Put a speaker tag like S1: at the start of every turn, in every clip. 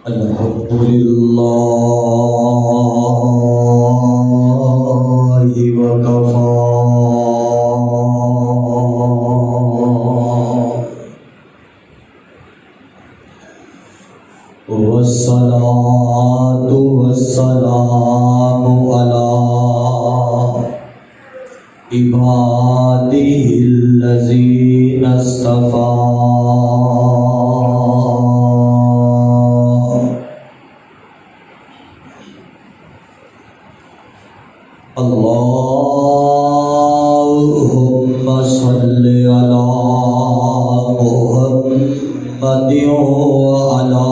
S1: الحمد لله وكفى والصلاة والسلام على عباده الذين اصطفى اللهم صل على محمد وعلى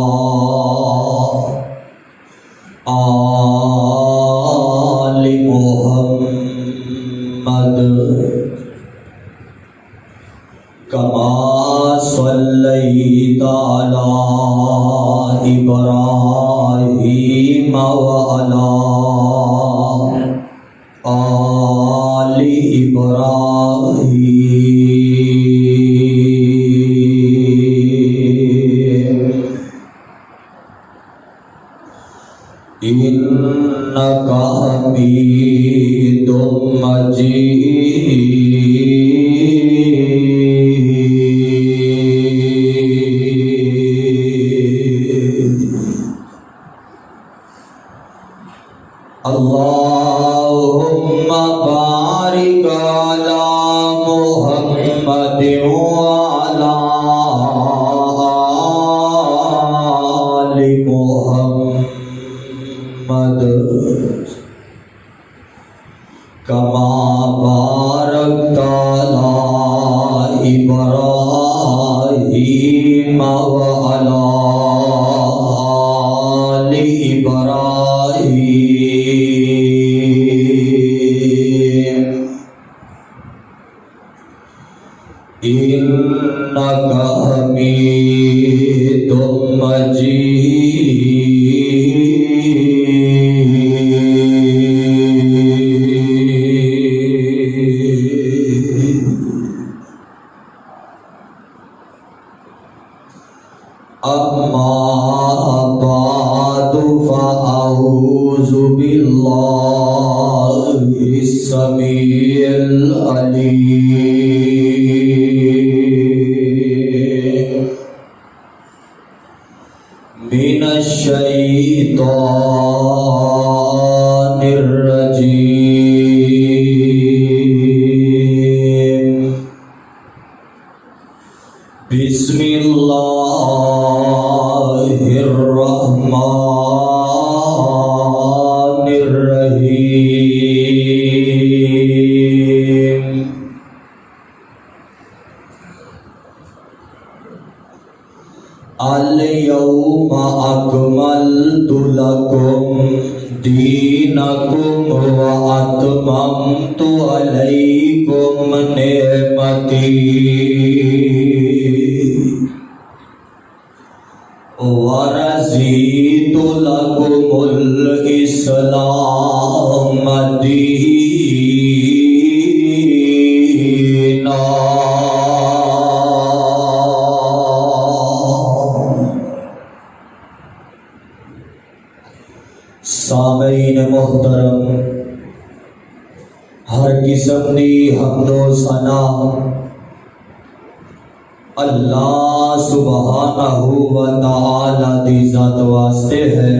S1: آل محمد كما صليت على إبراهيم وعلى آل إبراهيم إنك حميد مجيد اللهم بارك على محمد وعلى آل محمد كما باركت على إبراهيم وعلى آل إبراهيم إنك حميد مجيد أما بعد فأعوذ بالله السميع العليم من الشيطان الرجيم بسم الله الرحمن الرحيم اليوم أكملت لكم دينكم وأتممت عليكم نعمتي ورضيت لكم الإسلام دينا سامعین محترم، ہر قسم دی حمد و ثنا اللہ سبحانہ و تعالی دی ذات واسطے ہے۔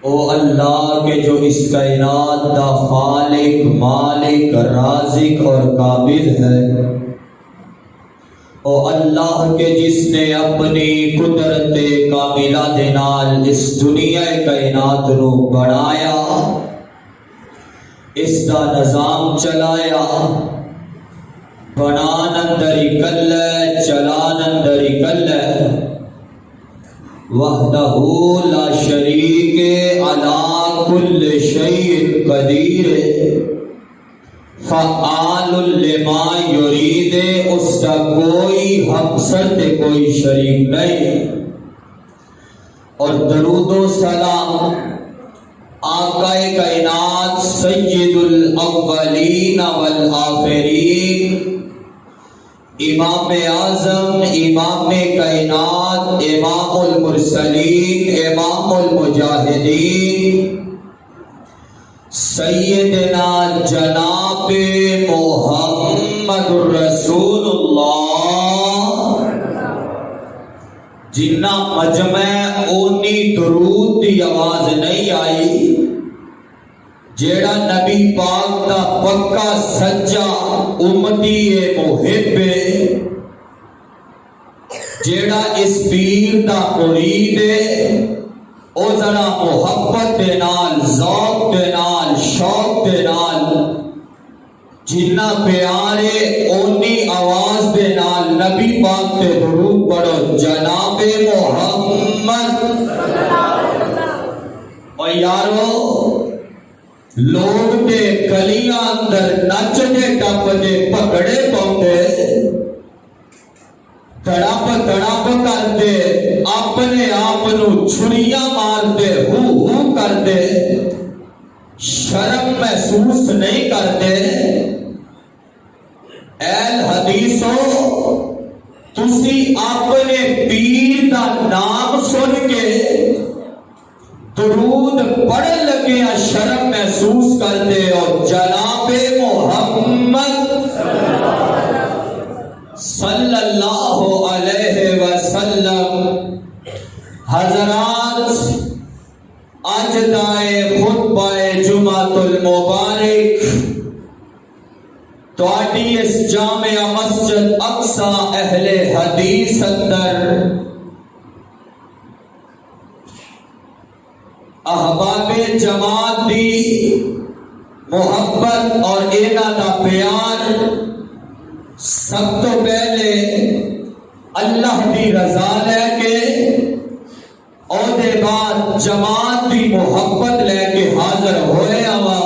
S1: او اللہ کے جو اس کائنات دا خالق، مالک، رازق اور قابل ہے۔ او اللہ کے جس نے اپنی قدرت کاملہ دے نال اس دنیا کائنات نو بنایا، اس دا نظام چلایا، بنان اندر اکل ہے، چلان اندر اکل ہے، وحدہ لا شریک علی کل شیء قدیر، فعال لما یرید، اس کا کوئی ہمسر کوئی شریک نہیں۔ اور درود و سلام آقا کائنات سید الاولین والآخرین امام اعظم، امام کائنات، امام المرسلین، امام المجاہدین، سیدنا جناب محمد رسول اللہ، جنہ مجمع اونی درود دی آواز نہیں آئی، جیڑا نبی پاک دا پکا سچا امتی محب، جیڑا اس پیر دا مرید، او ذرا محبت دے نال، ذوق دے نال، شوق دے نال، جنہ پیارے اونی آواز دے نال نبی پاک تے درود پڑھو، جناب محمد۔ اور یارو، لوگ تے گلیاں اندر نچدے ٹپدے پگڑے پاؤندے، تڑپ تڑپ کرتے، اپنے آپ نو چھریاں مارتے، ہو کرتے، شرم محسوس نہیں کرتے۔ اہل حدیثو، تسی اپنے پیر دا نام سن کے درود پڑھ لگے شرم محسوس کرتے ہو، جناب محمد صلی اللہ علیہ وسلم۔ حضرات، آج دائے خطبہ جمعۃ المبارک تواڈی اس جامع مسجد اقصی اہل حدیث اندر احباب جماعت دی محبت اور انہاں دا پیار، سب تو پہلے اللہ دی رضا لے کے اور دے بعد جماعت دی محبت لے کے حاضر ہوئے آوا۔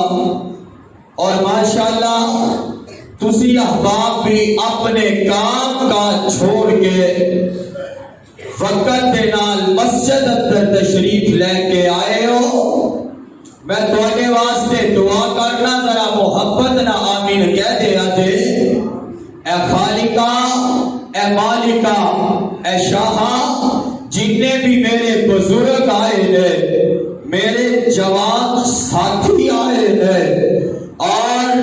S1: اور ماشاءاللہ تسی احباب بھی اپنے کام کاج چھوڑ کے وقت دے نال مسجد اندر تشریف لے کے آئے ہو۔ میں تواڈے واسطے دعا کرنا، ذرا محبت نہ آمین کہہ دیا جے۔ اے خالقہ، اے مالکہ، اے شاہا، جتنے بھی میرے بزرگ آئے نے، میرے جوان ساتھی آئے نے اور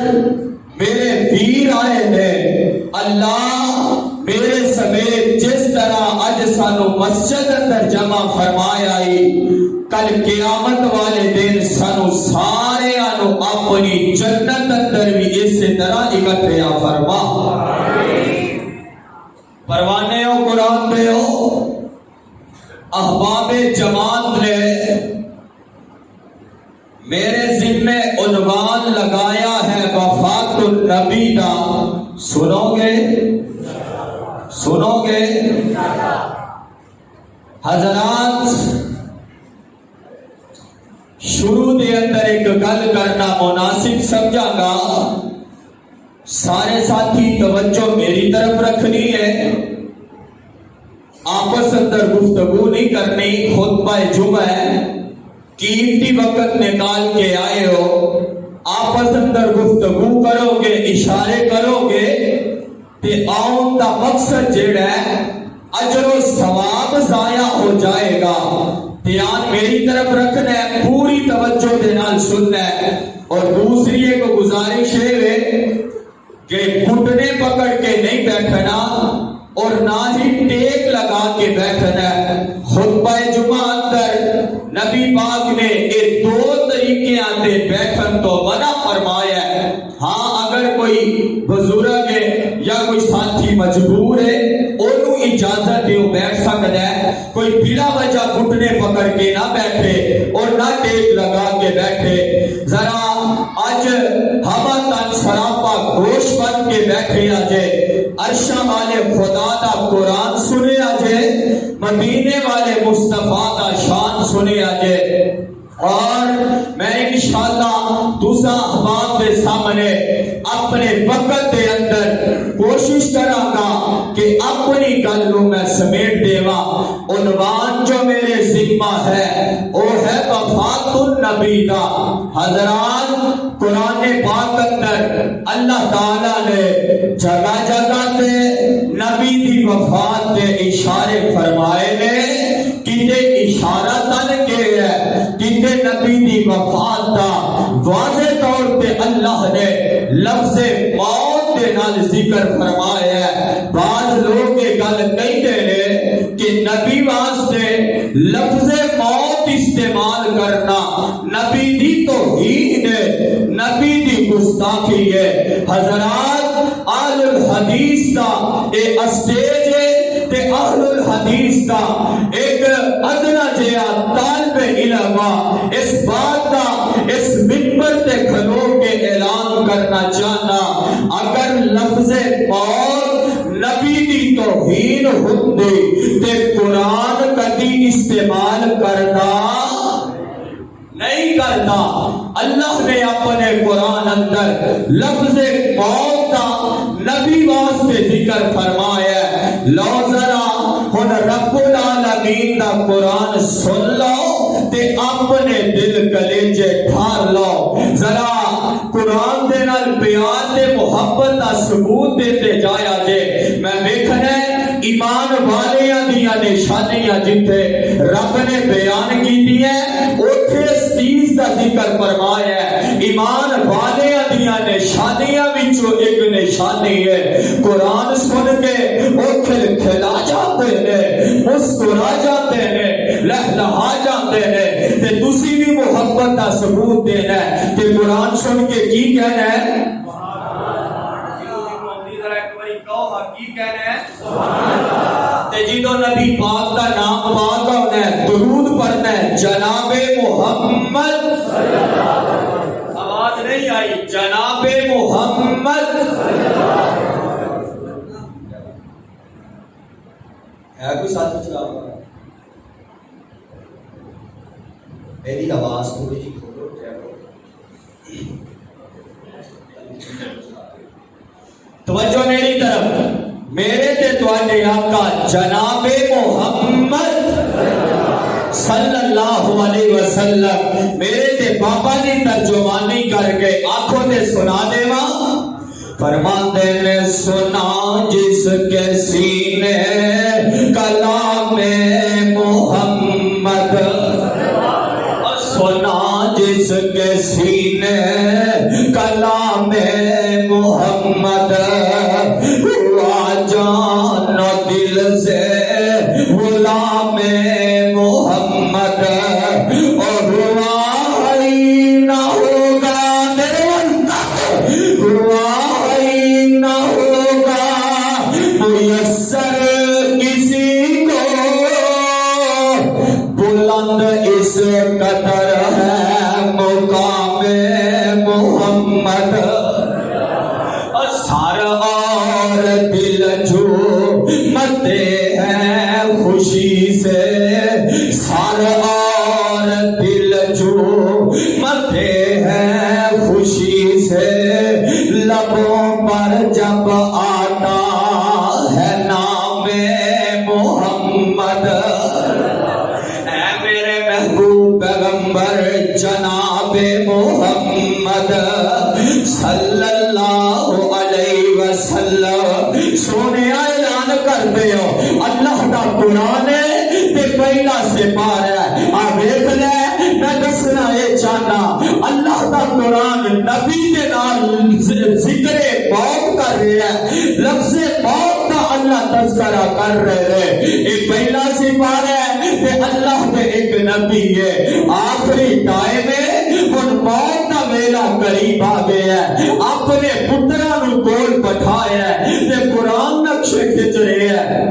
S1: میرے ویر آئے نے، اللہ میرے سمیت جس طرح اج سانو مسجد اندر جمع فرمایا کل قیامت والے دن سانو سارے آنو اپنی جنت اندر بھی اسی طرح اکٹھیا فرما۔ پروانے ہو، قرآن دے ہو، احباب جماعت نے میرے ذمے عنوان لگایا ہے وفات النبی دا، سنو گے؟ سنو گے؟ حضرات، شروع دے اندر ایک گل کرنا مناسب سمجھا گا، سارے ساتھی توجہ میری طرف رکھنی ہے، آپس اندر گفتگو نہیں کرنی، خطبہ جمعہ ہے، قیمتی وقت نکال کے آئے ہو، آپس اندر گفتگو کرو گے، اشارے کرو گے، تے آؤں دا مقصد جڑا ہے اجر و ثواب ضائع ہو جائے گا۔ دھیان میری طرف رکھنا ہے، پوری توجہ دے نال سننا ہے۔ اور دوسری ایک گزارش ہے کہ گھٹنے پکڑ کے نہیں بیٹھنا اور نہ ہی ٹیک لگا کے بیٹھنا ہے۔ خطبہ جمعہ اندر نبی پاک نے یہ دو طریقے آتے بیٹھن تو منع فرمایا ہے۔ ہاں، اگر کوئی بزرگ ہے یا کوئی ساتھی مجبور ہے، انہوں اجازت ہے وہ بیٹھ سکتا ہے، کوئی بلا وجہ گھٹنے پکڑ کے نہ بیٹھے اور نہ ٹیک لگا کے بیٹھے۔ ذرا آج ہم تن سراپا گوش بن کے بیٹھے آجے، عرشہ والے خدا دا قرآن سنے آجے، مدینے والے مصطفیٰ دا شان سنے آجے۔ اور میں انشاءاللہ دوسرا احباب کے سامنے اپنے وقت کے اندر کوشش کراں گا کہ اپنی گل میں سمیٹ دیواں۔ عنوان جو میرے ذمہ ہے وہ ہے وفات النبی دا۔ حضرات، قرآن پاک اندر اللہ تعالیٰ نے جگہ جگہ تے وفات کے اشارے فرمائے نے کتے اشارہ تن کے ہے کتے نبی دی وفات دا واضح طور پہ اللہ نے لفظ موت دے نال ذکر فرمایا ہے. بعض لوگ یہ گل کہتے ہیں کہ نبی واسطے لفظ موت استعمال کرنا نبی دی توہین ہے, نبی دی گستاخی ہے. حضرات اہل الحدیث دا اے اسٹیج ہے تے اہل الحدیث دا ایک ادنا جہا طالب علم اس بات کا اس منبر تے کھلو کے اعلان کرنا چاہنا, اگر لفظ موت نبی دی توہین ہوندی تے قرآن کدی استعمال کرنا نہیں کرتا. اللہ نے اپنے قرآن اندر لفظ موت کا نبی واسطے ذکر فرمایا ہے. لو ذرا ہن رب العالمین دا قرآن سن لو تے اپنے دل کلیجے ٹھار لو. ذرا قرآن دے نال بیان دے محبت دا ثبوت دیتے جایا جے. میں دیکھنا ایمان والیاں دیاں نشانیاں جتھے رب نے بیان کی ہیں اوتھے اس چیز دا ذکر فرمایا ہے. ایمان والیاں دیاں نشانیاں وچوں ایک نشانی ہے قرآن سن کے وہ کھلا جاتے ہیں, مسکرا جاتے ہیں, لہلہا جاتے ہیں. تے تسی بھی محبت دا ثبوت دینا ہے کہ قرآن سن کے کی کہنا ہے کی کہنا ہے تے جدو نبی پاک کا نام پاک ہونا ہے درود پڑھنا ہے جناب محمد. آواز نہیں آئی جناب محمد ہے کوئی ساتھ چلا رہا میری آواز تھوڑی جی کھولو توجہ میری طرف. میرے تے تواڈے آقا جناب محمد صلی اللہ علیہ وسلم میرے تے بابا جی ترجمانی کر کے آنکھوں تے سنا دے ماں. فرماندے نے سنا جس کے سینے کلام محمد, سنا جس کے سینے کلام محمد, ہوا جان و دل سے غلام محمد, اور ہوا ہی نہ ہوگا ہوا ہی نہ ہوگا میسر کسی کو بلند اس قدر ہے مقام محمد. سر اور دل جھومتے ہیں خوشی سے, سر اور دل جھومتے ہیں خوشی سے, لبوں پر جب آتا ہے نام محمد. اے میرے محبوب پیغمبر جناب محمد صلی اللہ علیہ وسلم سونے اعلان کرتے ہو اللہ دا قرآن ہے تے پہلا سپارہ ہے. آ دیکھ لے میں دسنا یہ چاہنا اللہ دا قرآن نبی دے نال ذکر موت کر رہا ہے, لفظ موت کا اللہ تذکرہ کر رہے ہیں. یہ پہلا سپارہ ہے تے اللہ دے ایک نبی ہے. آخری ٹائم ہے ہن موت دا ویلا قریب آ گیا ہے. اپنے پتراں نوں کول بٹھایا ہے تے قرآن نقشے کھچ رہے ہیں.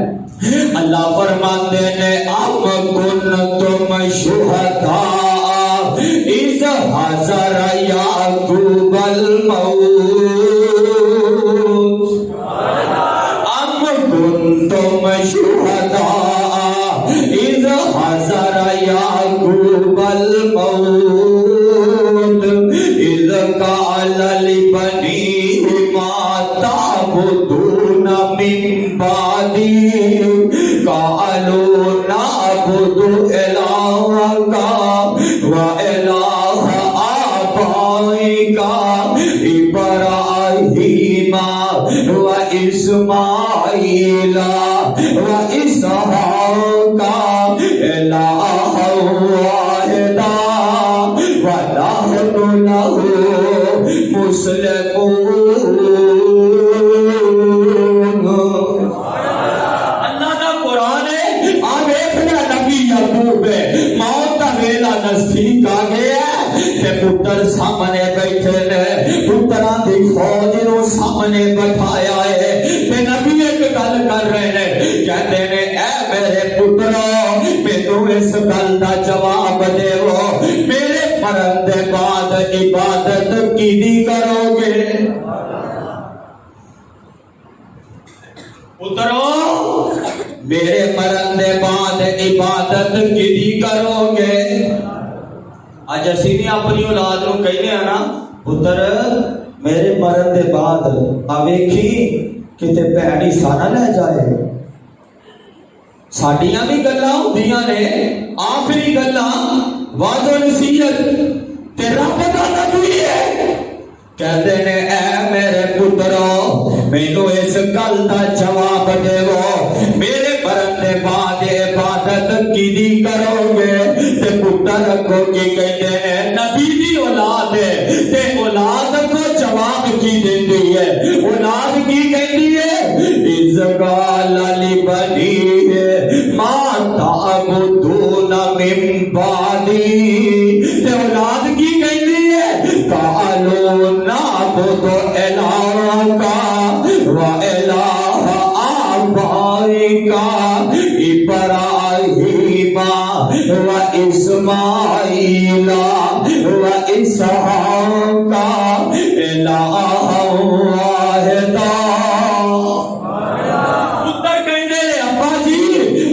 S1: اللہ فرماندے نے ام کنتم شہداء اذ حضر یعقوب الموت, ام کنتم شہداء اذ حضر یعقوب الموت اذ قال لبنیہ ما تعبدون من بعدی قالوا نعبد الہک وإلہ آبائک ابراہیم واسماعیل واحدا ونحن له مسلمون. اللہ دا قرآن ہے. آ دیکھنا نبی یعقوب موت دا ویلا نزدیک آ گیا تے پتر سامنے بیٹھے نے, پتراں دی فوج نو سامنے بٹھایا ہے تے نبی ایک گل کر رہے نے, کہتے نے اے میرے پترو مینوں اس گل دا جواب دیو, میرے مرن دے بعد عبادت کیدی کرو گے؟ پترو میرے مرن دے بعد عبادت کیدی کرو گے؟ اج اسی بھی اپنی اولاد نو کہنے ہیں نا پتر میرے مرن دے بعد آ ویکھی کتے بھڑی سارا لے جائے. ساڈیاں بھی گلاں ہوندیاں نے, آخری گلاں واض و نصیحت تے رب دا نبی ہے. کہتے نے اے میرے پترو مینوں اس گل دا جواب دیو, میرے مرن دے بعد عبادت کیدی کرو گے؟ تے پتر کو کی کہتے ہیں نبی دی اولاد ہے تے اولاد کو جواب کی دیندی ہے. اولاد کی کہتی ہے اذ قال لبنیہ ما تعبدون من بعدی, تے اولاد کی کہتی ہے قالوا نعبد الہک و الہ آبائک ابراہیم و اسماعیل و اسحاق الہا واحدا. پتر کہندے نے ابا جی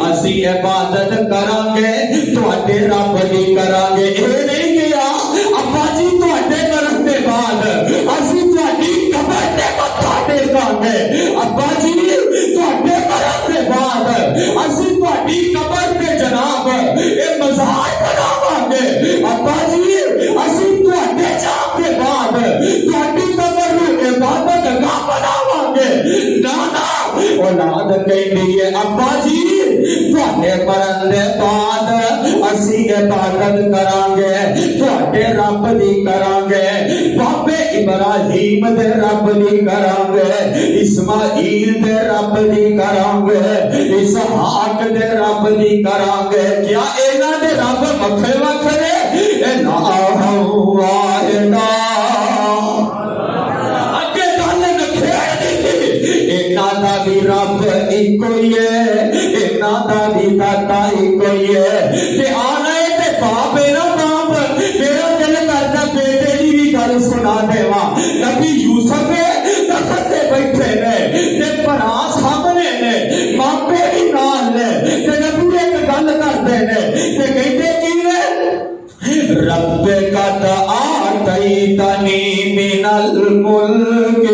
S1: اسی عبادت کران گے تواڈے رب دی کران گے. اے نہیں کیا ابا جی تواڈے مرن دے بعد اسی تواڈی قبر تے متھا ٹیکاں گے. ابا جی تواڈے مرن دے بعد اسی تواڈی قبر تے جناب اے مزار بناواں گے. ابا جی اسی تواڈے جان دے بعد تواڈی قبر نو عبادت گاہ بناواں گے. نا نا اولاد کہندی ہے ابا جی تواڈے مرن دے بعد اسی عبادت کران گے تواڈے رب دی کران گے, بابے ابراہیم دے رب دی کران گے, اسماعیل دے رب دی کران گے, اسحاق دے رب دی کران گے. کیا انہاں دے رب وکھرے وکھرے؟ الہ واحدا. اگے گل نکھیڑ دتی انہاں دا بھی رب ایک ہی ہے, انہاں دا بھی داتا ایک ہی ہے. تے آنا تے باپ ہے نا باپ, میرا دل کردا بیٹے دی بھی گل سنا دیواں. نبی یوسف تخت تے بیٹھے نے تے بھرا سامنے نے, ماپے بھی نال نے تے نبی ایک گل کردے نے تے کہندے کی نے رب قد آتیتنی من الملک,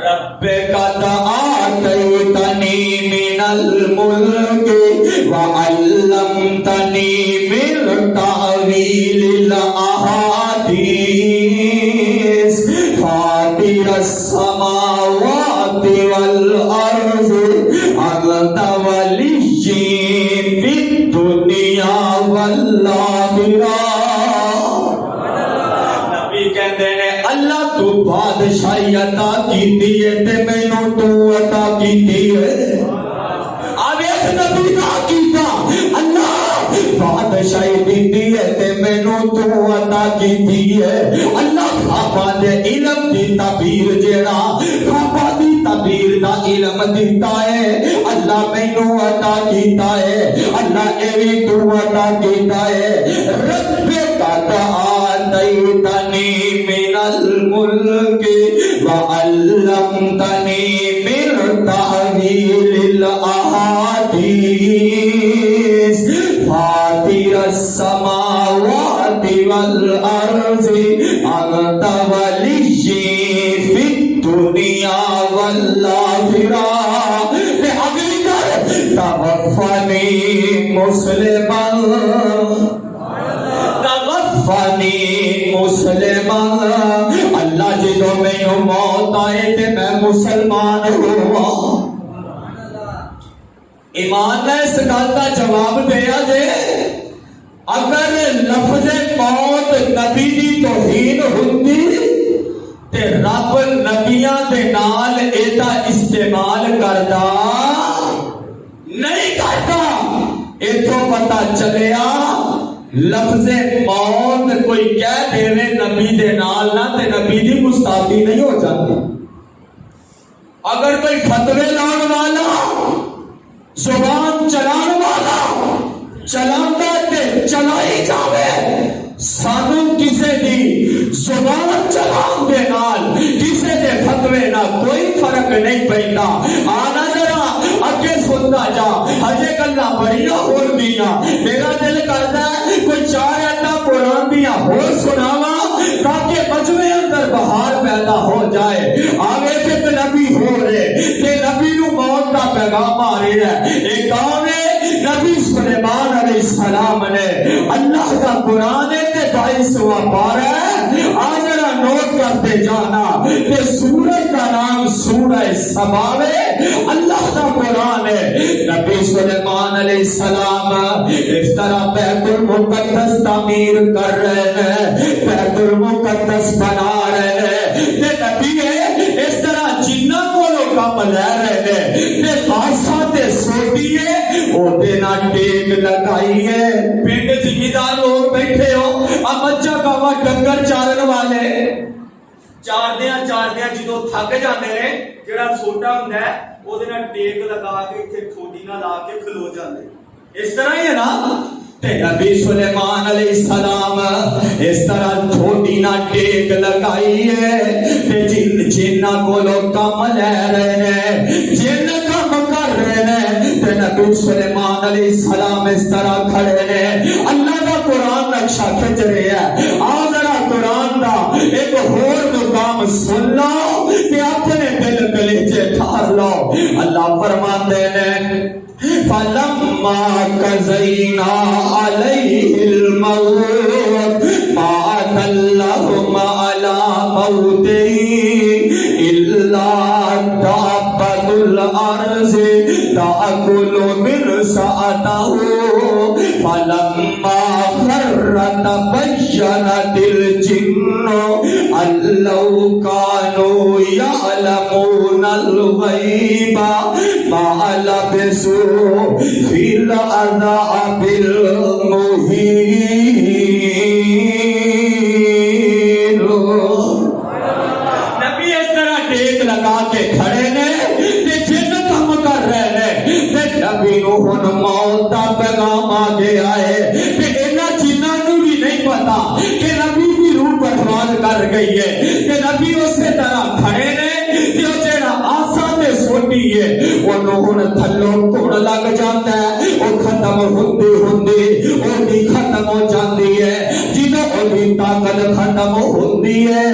S1: رب قد آتیتنی من الملک وعلمتنی من تعویل الاحادیث فاطر السماوات والارض انت ولی فی الدنیا والآخرہ. نبی کہندے نے اللہ تو بادشاہی عطا کیتی ہے تے مینوں تو عطا کیتی ہے. آویخ نبی کا کیتا اللہ بادشاہی دیتی ہے تے مینوں تو عطا کیتی ہے. اللہ خواباں دے علم دی تعبیر جیڑا خواباں دی تعبیر دا علم دیتا ہے اللہ مینوں عطا کیتا ہے. اللہ اے وی تو عطا کیتا ہے. رب قد آتیتنی من الملک وعلمتنی من تعویل الاحادیث فاطر السماوات والارض انت ولی فی الدنیا والآخرہ. اگلی گل توفنی مسلمان, توفنی مسلمان. اللہ جدو مینوں موت آئے تے میں مسلمان ہوا. ایمان نے اس گل کا جواب دیا جے اگر لفظ موت نبی دی توہین ہوندی تے رب نبیاں دے نال ایدا استعمال کردا نہیں کرتا. ایتھوں پتہ چلیا لفظ موت کوئی کہہ دے نبی دے نال نہ تے نبی دی گستاخی نہیں ہو جاتی. اگر کوئی فتوے لاؤن والا زبان چلان والا چلاندہ تے چلائی جاوے سانو کسے دی زبان چلان دے نال کسے دے فتوے نہ کوئی فرق نہیں پیندا. آنا ذرا اگے سنتا جا ہجے گلاں بڑیاں ہون دیاں میرا دل کردا ہے کوئی چار آیتاں قرآن دیاں ہو سناواں تاکہ مجمع اندر بہار پیدا ہو جائے. آگے تے نبی ہو رہے تے نبی نو موت دا پیغام آ رہا ہے. ایک کون ہے نبی سلیمان علیہ السلام نے اللہ کا قرآن ہے تے 22واں پارہ ہے. آج ذرا نوٹ کرتے جانا کہ سورہ کا نام سورہ سبا ہے اللہ کا قرآن ہے. نبی سلیمان علیہ السلام اس طرح بیت المقدس تعمیر کر رہے ہیں بیت المقدس بنا رہے ہیں تے نبی ہے اس طرح جنہ کو کام لے رہے ہیں تے خاصا تے سوٹی ہے او دینا ٹیک لگائی ہے. پنڈ زمیندار لوگ بیٹھے ہو اب بچہ گاوا ڈنگر چارن والے چاردیاں جدو تھک جاندے نے جڑا سوٹا ہوندا ہے او دینا ٹیک لگا کے ایتھے ٹھوڈی نال لا کے کھلو جاندے. اس طرح ہی ہے نا تے نبی سلیمان علیہ السلام اس طرح ٹھوڈی نال ٹیک لگائی ہے تے جنہ کولو کم لے رہے ہیں جن کم کر رہے ہیں تے نبی سلیمان علیہ السلام اس طرح کھڑے ہیں اللہ کا قرآن نقشہ کھچ رہے ہیں. آ ذرا قرآن دا ایک اور مقام سن لو تے اپنے دل کلیجے ٹھار لو. اللہ فرماندے نے فَلَمَّا قَضَيْنَا عَلَيْهِ الْمَوْتَ مَا دَلَّهُمْ عَلَى مَوْتِهِ إِلَّا دَابَّةُ الْأَرْضِ تَأْكُلُ مِنْ سَأَتَهُ فَلَمَّا خَرَّ تَبَيَّنَتِ الْجِنُّ أَن لَّوْ كَانُوا يَعْلَمُونَ الْغَيْبَ مَا لَبِثُوا فِي الْعَذَابِ الْمُهِينِ. نبی اس طرح ٹیک لگا کے کھڑے نے تے جن کم کر رہے نے تے نبی نو ہن موت دا پیغام آ گیا ہے تے انہاں جنہاں نو بھی نہیں پتا کہ نبی دی روح پروان کر گئی ہے تے نبی اسی طرح کھڑے نے تے او جڑا آسا تے سوٹی ہے انہوں ہن تھلوں ٹوڑ لگ جاتا ہے او ختم ہوندی او بھی ختم ہو جاتی ہے جدوں او بھی طاقت ختم ہوندی ہے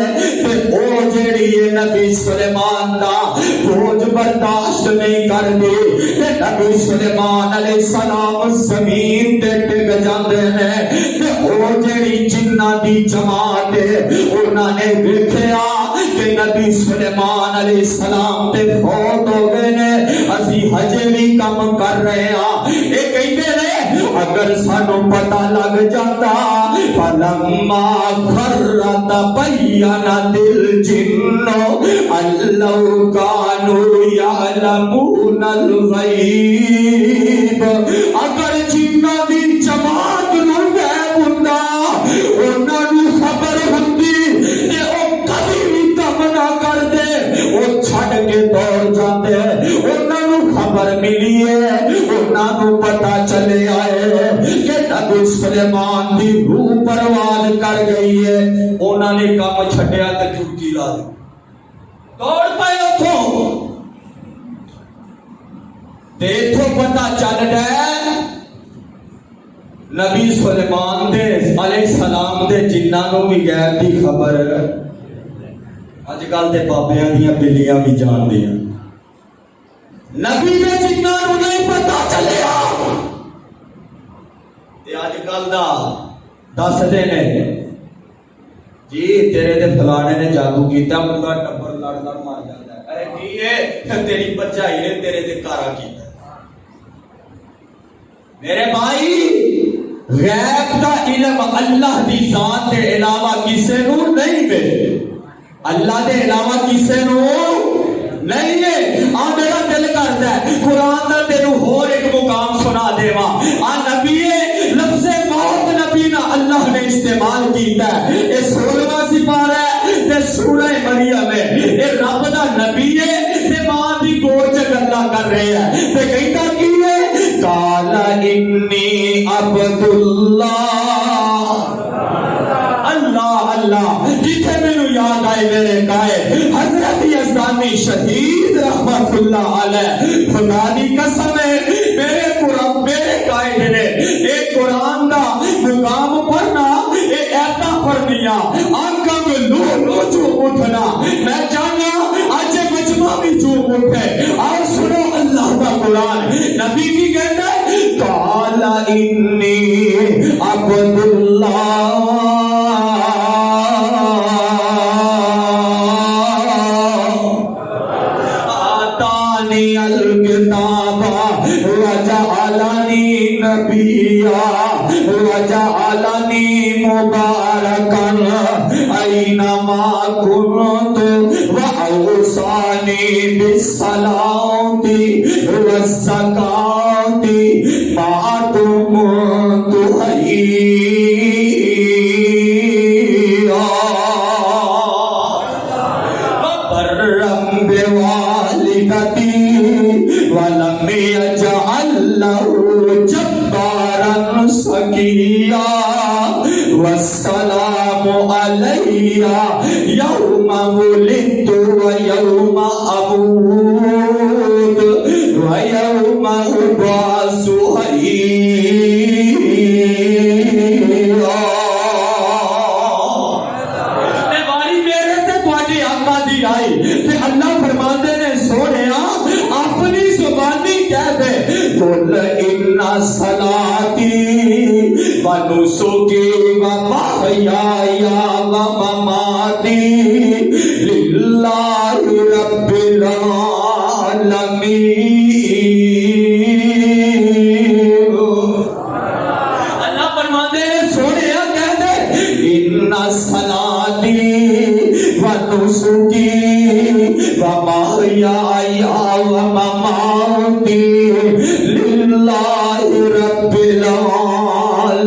S1: تے او جڑی ہے نبی سلیمان دا بوجھ برداشت نہیں کردی تے نبی سلیمان علیہ السلام زمین تے ٹک جاندے نے تے او جڑی جنہ دی جماعت ہے انہاں نے ویکھیا کہ نبی سلیمان علیہ السلام تے فوت ہو گئے نے اسی ہجے بھی کم کر رہے ہیں. اے کہندے نے اگر سانو پتہ لگ جاتا فلما خر تبینت الجن ان لو كانوا يعلمون الغیب اگر جنہ دی جماعت نو غیب ہوندا انہاں نو خبر ہوندی تے او کبھی بھی کم نہ کردے او چھڈ کے دوڑ جاندے انہاں نو خبر ملی ہے انہاں نو پتہ چلے آئے کہ نبی سلیمان دی روح پروان کر گئی ہے انہاں نے کام چھڈیا تے چٹکی لا دی دوڑ پئے اوتھوں تے ایتھوں پتہ چل گیا نبی سلیمان دے علیہ السلام دے جنہاں نو بھی غیب دی خبر اج کل دے بابیاں دیاں بلیاں بھی جان دیاں نبی دے جنہاں نو نہیں پتہ چلیا تے اج کل دا دس دے نے جی تیرے تے فلانے نے جادو کیتا پورا ٹبر لڑ لڑ مار جاندا ہے ارے کی ہے تیری بچائی نے تیرے تے کارا کیتا میرے بھائی غیب کا علم اللہ دی ذات دے علاوہ کسے نو نہیں دے، اللہ دے علاوہ کسے نو نہیں ہے۔ میرا دل کرتا ہے قرآن دا تینو اور ایک مقام سنا دیواں، نبی لفظ موت نبی نہ اللہ نے استعمال کیتا ہے، یہ 16واں سپارہ ہے تے سورہ مریم ہے، یہ رب دا نبی ہے تے ماں دی گود چ گلاں کر رہے ہیں تے کہندا کی ہے قال انی عبد اللہ اللہ جتھے مینوں یاد آئے میرے قائد حضرت یزدانی شہید رحمت اللہ علیہ، خدا دی قسم ہے میرے قرآن میرے قائد نے ایک قرآن دا مقام پڑھنا اے ایتا پڑھنیا آنکھاں میں لو لو جو اٹھنا، میں چاہنا آج مجمع بھی جو اٹھے اور سنو اللہ دا قرآن۔ نبی کی کہتا ہے قال انی عبد اللہ الکتاب وجعلنی نبیا وجعلنی مبارکا اینما کنت واوصانی بالصلاۃ والزکاۃ ما دمت حیا وبرا بوالدتی ولم يجعل له جبارا شقيا والسلام علي يوم ولدت ويوم أموت ويوم أبعث حيا۔ میرے تے تواڈی آقا دی آئی تے اللہ فرماندے نے سونیا اپنی زبانی کہہ دے قل ان صلاتی و نسکی و محیای و مماتی للہ رب العالمین۔ اللہ فرماتے ہیں سونے کہہ دے ان صلاتی و نسکی و محیای و مماتی للہ رب العالمین۔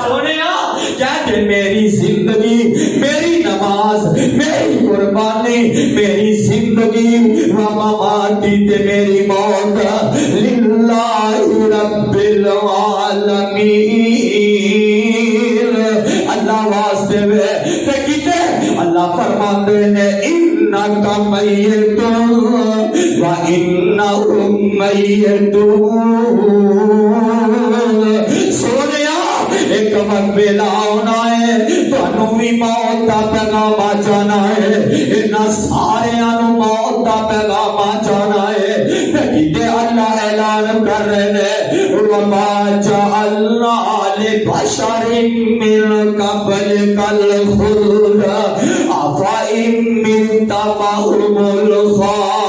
S1: سونیا کہتے میری زندگی میری نماز میری قربانی میری زندگی و مماتی تے میری موت للہ رب العالمین، اللہ واسطے میں تے کیتے اللہ فرماندے نے انکا میتون و انہم میتون۔ سونیا ایک وقت ویلا ہونا ہے تانوں بھی موت دا پیغام جانا ہے، انہاں ساریاں نوں موت دا پیغام جانا ہے تے کیتے اللہ اعلان کر رہے نے وما جعلنا لبشر من قبلک الخلد افإن مت فهم الخالدون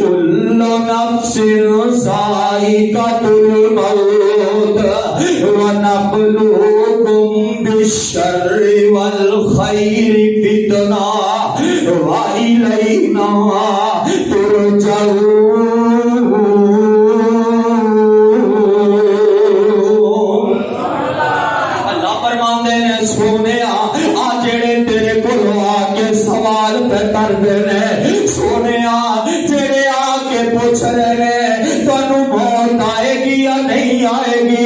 S1: كل نفس ذائقة الموت ونبلوكم بالشر والخير فتنة وإلينا ترجعون۔ اللہ فرماندے نے سونیا آ جڑے تیرے کولوں آ کے سوال پہ کردے نے، سونیا جڑے آ کے پوچھ رہے نے تانوں موت آئے گی یا نہیں آئے گی،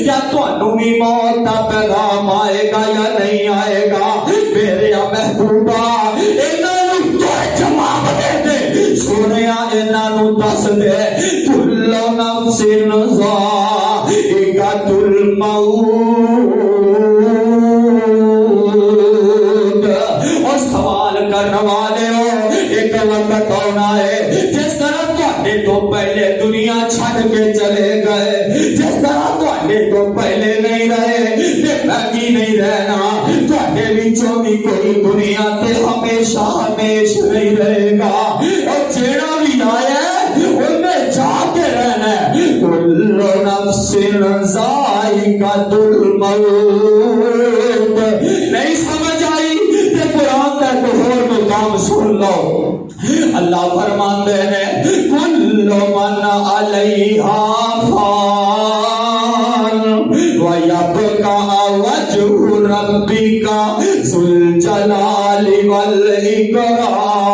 S1: کیا تانوں بھی موت دا پیغام آئے گا یا نہیں آئے گا، میرے محبوبہ انہاں نوں تو جواب دے دے، سونیا انہاں نوں دس دے کل نفس ذائقۃ الموت۔ اور سوال کرنے والے ہو ایک وقت ہونا ہے جس طرح تواڈے تو پہلے دنیا چھڈ کے چلے گئے، جس طرح تواڈے تو پہلے نہیں رہے تے باقی نہیں رہنا تواڈے وچوں بھی کوئی دنیا تے ہمیشہ ہمیش نہیں رہے گا اور جیڑا بھی آیا انہیں جا کے رہنا ہے کل نفس ذائقۃ الموت نہیں سمجھ آئی تے قرآن کا کوئی اور مقام سن لو اللہ فرماتے ہیں کل من علیہا فان وَيَبْقَى وَجْهُ رَبِّكَ ذُو الْجَلَالِ وَالْإِكْرَامِ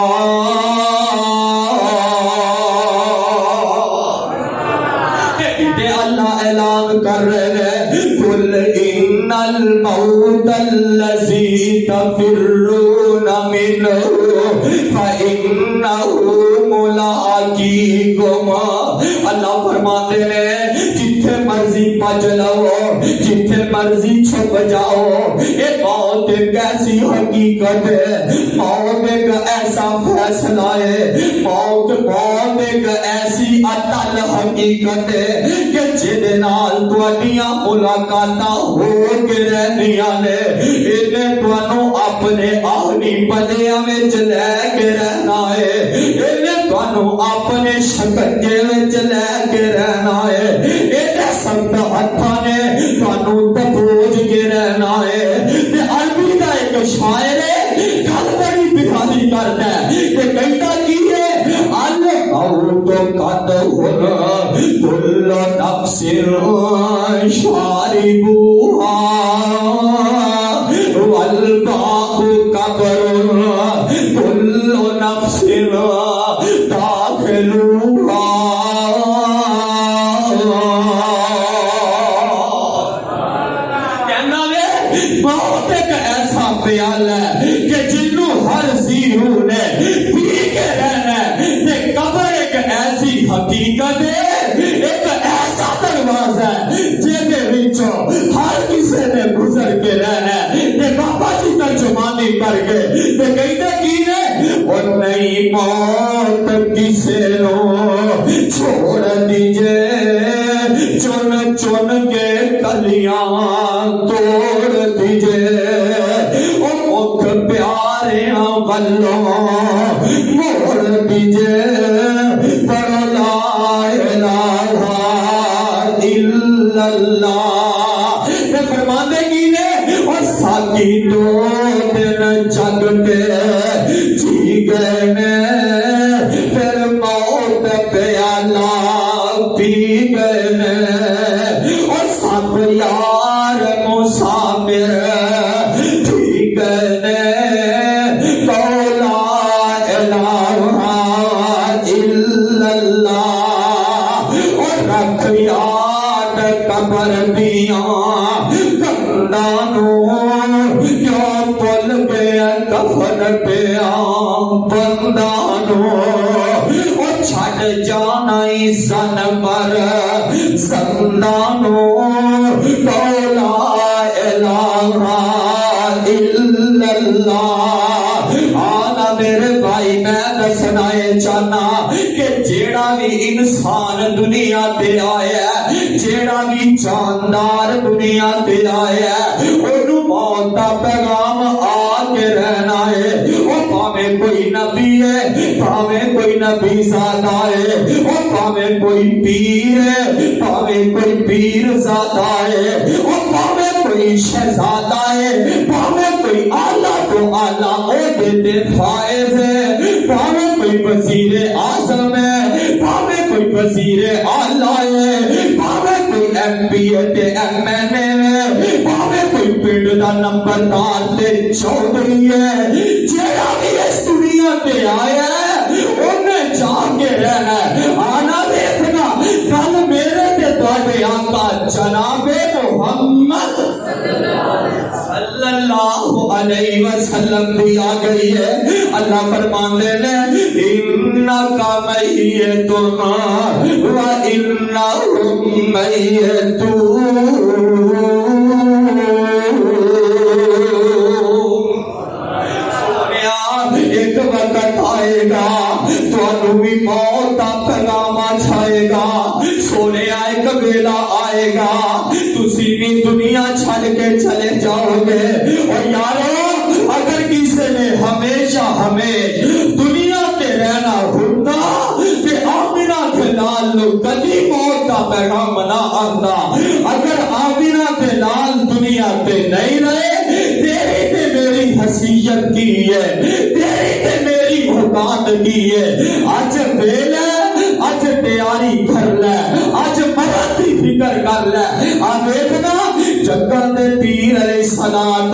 S1: اللہ اعلان کر رہے ہیں قُلْ إِنَّ الْمَوْتَ الَّذِي تَفِرُّونَ مِنْهُ فَإِنَّهُ مُلَاقِيكُمْ اللہ فرماتے ہیں جتھے مرضی بچ لو جتھے مرضی چھپ جاؤ یہ موت ایک ایسی حقیقت ہے موت ایک ایسا فیصلہ ہے موت ایک ایسی اٹل حقیقت ہے کہ جدے نال تواڈیاں ملاقاتاں ہو کے رہنیاں نے انہیں تانوں اپنے آخری پلیاں وچ لے کے رہنا ہے انہیں تانوں اپنے شکنجے وچ لے کے رہنا ہے انہیں سخت ہتھاں نے تانوں دبوچ کے رہنا ہے تے عربی دا ایک شاعر ہے گل بڑی پیاری کردا ہے کہ کہتا کی ہے الموت قد ہن کل نفس شاربوها والباق قبر کل نفس داخلوها کہنا وے موت ایک ایسا پیال ہے کہ جنوں ہر زیرو نے پی کے رہنا ہے قبر ایک ایسی حقیقت ہے ایک ایسا دروازہ ہے جیدے وچوں ہر کسی نے گزر کے رہنا ہے تے بابا جی ترجمانی کر کے تے کہتے کی نے اور نئی موت کسے نو چھوڑ دیجئے چن چن کے کلیاں توڑ دیجئے اور مکھ پیاریاں والوں موڑ دیجئے پر لا الہ الا اللہ یہ فرمانے کی نے اور ساکی دو دن جگ کے جی گئے نے پھر موت پیالہ پی گئے نے اور سب یار مسافر پی گئے نے قبر دیاں گندانوں کیوں پل گیا کفن پیاں بندانوں اور چھڑ جانا ہی سن پر زندانوں لا الہ الا اللہ آنا میرے بھائی میں دسنا چاہنا کہ جیڑا بھی انسان دنیا تے آیا جیڑا بھی جاندار دنیا تے آیا انہوں موت دا پیغام آ کے رہنا ہے وہ پاویں کوئی نبی ہے پاویں کوئی نبی زادہ ہے وہ پاویں کوئی پیر ہے پاویں کوئی پیر زادہ ہے وہ پاویں کوئی شہزادہ ہے پاویں کوئی اعلیٰ تو اعلیٰ عہدے فائز ہے پاویں کوئی وزیر اعظم ہے پاویں کوئی وزیر اعلیٰ ہے پاویں کوئی ایم پی تے ایم این اے ہے پاویں کوئی پنڈ دا نمبردار تے چودھری ہے جیڑا بھی اس دنیا تے آیا ہے انہیں جا کے رہنا ہے آنا دیکھنا کل میرے تے تواڈے آقا جناب محمد صلی اللہ علیہ وسلم بھی آ گئی ہے اللہ فرماندے نے انکا میتون و انہم میتون ایک وقت آئے گا تو بھی موت کا پیغام چھائے گا سونے ایک ویلا آئے گا تسی بھی دنیا چھڑ کے چلے جاؤ گے. اور یارو اگر کسی نے ہمیشہ ہمیں دنیا تے رہنا ہوتا تے آمینہ کے لال نو کدی موت کا پیغام نہ آتا. اگر آمینہ کے لال دنیا تے نہیں رہے تیری تے میری حیثیت کی ہے, تیری تے میری اوقات کی ہے. اج ویلے اج تیاری کر لے, اج مرد کی فکر کر لے. آ دیکھنا جگہ دے پیر علیہ السلام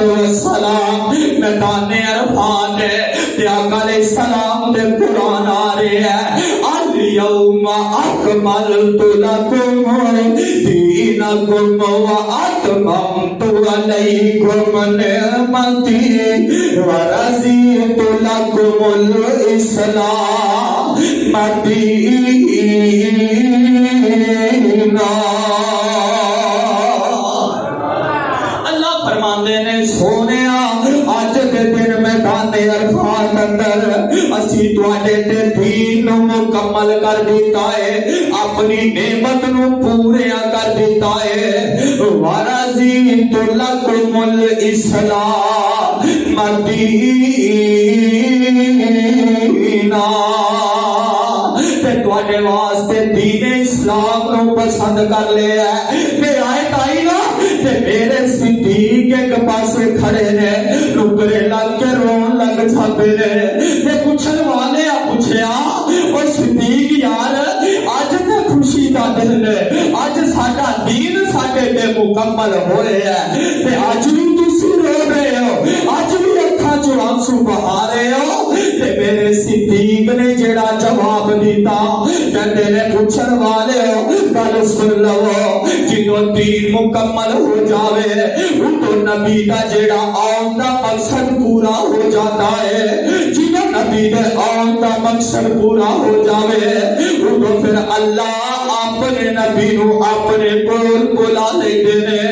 S1: میدان عرفات تے آقا علیہ السلام دے قرآن آ رہے ہیں. الیوم اکملت لکم دینکم واتممت علیکم نعمتی ورضیت لکم الاسلام دینا. اللہ فرماندے نے سونیا اج دے دن میدان عرفات اندر اسی تواڈے تے دین نو مکمل کر دیتا ہے, اپنی نعمت نو پوریا کر دیتا ہے. ورضیت لکم الاسلام دینا, تے تواڈے واسطے دین اسلام نو پسند کر لیا ہے. تے آئے تائی نا تے میرے صدیق ایک پاسے کھڑے نے لکڑے لگ کے رون لگ جاتے نے. تے پوچھن والے پوچھیا او صدیق یار اج تے خوشی دا دن ہے, اج ساڈا دین ساڈے تے مکمل ہوئے ہے تے اج بھی تسی رو رہے ہو, اج بھی اکھاں چوں آنسو بہا رہے ہو. تے میرے صدیق نے جڑا جواب دیتا کہندے نے پوچھن والے گل سن لو, جدوں دین مکمل ہو جاوے اُتوں نبی دا جڑا آن دا مقصد پورا ہو جاتا ہے. جدوں نبی دے آن دا مقصد پورا ہو جاوے اُتوں پھر اللہ اپنے نبی نو اپنے کول بلا لیندے نے.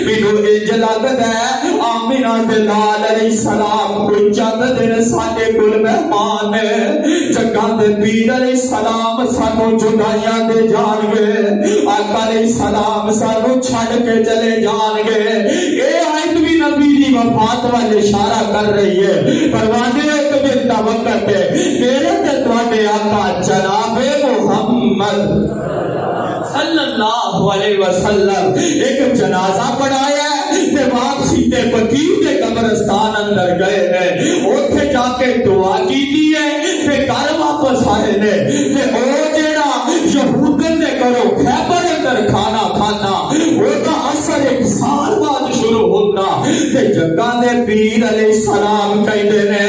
S1: مینوں انج لگدا ہے آمینہ دے لال علیہ السلام کوئی چند دن ساڈے کول مہمان جگہ دے پیر علیہ السلام سانو جدائیاں دے جان گے, آقا علیہ السلام سانو چھڑ کے چلے جان گے. اے آیت بھی نبی دی وفات والے اشارہ کر رہی ہے. پروانے ایک دن دا وقت ہے میرے تے تواڈے آقا جناب محمد صلی اللہ علیہ وسلم ایک جنازہ پڑھایا تے واپسی تے بقیع دے قبرستان اندر گئے نے, اوتھے جا کے دعا کیتی ہے تے گھر واپس آئے نے. تے او جیڑا یہودن دے گھروں خیبر اندر کھانا کھانا او دا اثر ایک سال بعد شروع ہونا. تے جگہ دے پیر علیہ السلام کہندے نے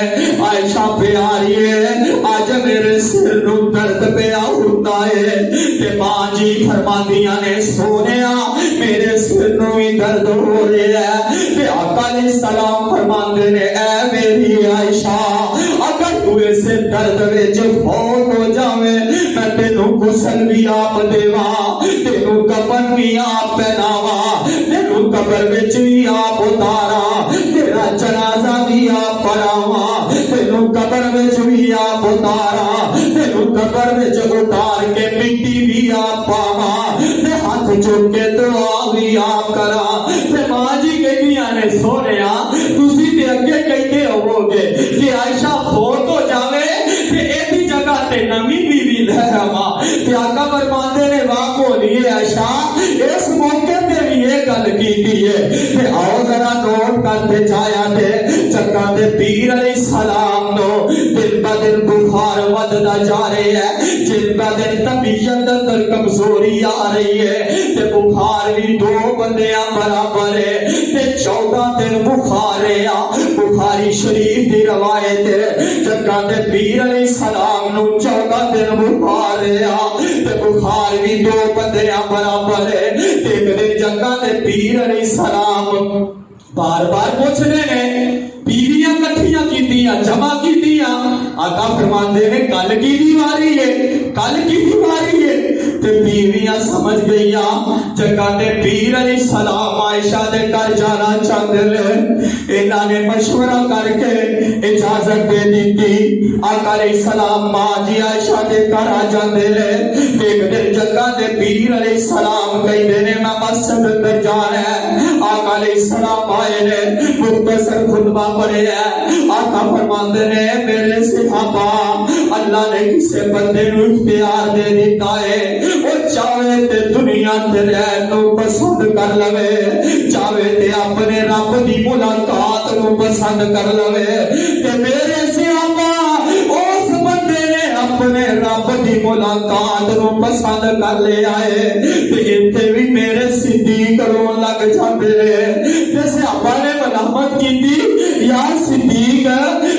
S1: عائشہ پیاریے اج میرے سر نو درد پیا ہوتا ہے. تے ماں جی فرماندیاں نے سونیا میرے سر نو بھی درد ہو رہا ہے. تے آقا علیہ السلام فرماندے نے اے میری عائشہ اگر تو اسے درد وچ فوت ہو جاویں میں تینوں غسل بھی آپ دیواں, تینوں کفن بھی آپ پہناواں, تینوں قبر وچ بھی آپ اتاراں, تیرا جنازہ بھی آپ پڑھاواں, تینوں قبر وچ بھی آپ اتاراں, تینوں قبر وچ اتار کے مٹی بھی آپ پاواں, تے ہاتھ چوک کے دعا بھی آپ کراں. تے ماں جی کہندیاں نے سونیا تسی تے اگے کہندے ہووگے کہ عائشہ فوت ہو جاوے تے ایدی جگہ تے نمی بیوی لے آواں. تے آقا فرماندے نے واقعہ نہیں عائشہ اس موقع تے بھی یہ گل کیتی ہے. تے آؤ ذرا نوٹ کرتے جایا تے جگہ دے پیر علیہ السلام نو دن با دن بخار وددا جا رہے ہے, جن با دن طبیعت اندر کمزوری آ رہی ہے. تے بخار بھی دو بندیاں برابر ہے تے 14 دن بخار ہے. بخاری شریف دی روایت ہے جگہ دے پیر علیہ السلام نو 14 دن بخار ہے تے بخار بھی دو بندیاں برابر ہے. ایک دن جگہ دے پیر علیہ السلام بار بار پوچھ رہے ہیں بیویاں کٹھیاں کیتیاں جمع کیتیاں. آقا فرماندے نے کل کی دیواری ہے, کل کی دیواری ہے. تے بیویاں سمجھ گئیاں جگہ تے پیر علیہ السلام عائشہ دے گھر جانا چاہتے رہے انہاں نے مشورہ کر کے اجازت دے دیتی آقا علیہ السلام ماں جی عائشہ دے گھر آ جاندے رہے ایک دن جگہ تے پیر علیہ السلام کہی دے نے میں مسجد اندر جانا ہے آقا علیہ السلام آئے نے مختصر خطبہ پڑھے ہے آقا فرماندے نے میرے صحابہ اللہ نے کسے بندے نو اختیار دے دیتا ہے وہ چاہے تے دنیا تے رہن نو پسند کر لوے چاہے تے اپنے رب دی ملاقات نو پسند کر لوے تے میرے صحابہ اس بندے نے اپنے رب دی ملاقات نو پسند کر لے آئے تے ایتھے بھی میرے صدیق رون لگ جاندے تے صحابہ نے ملامت کیتی یار صدیق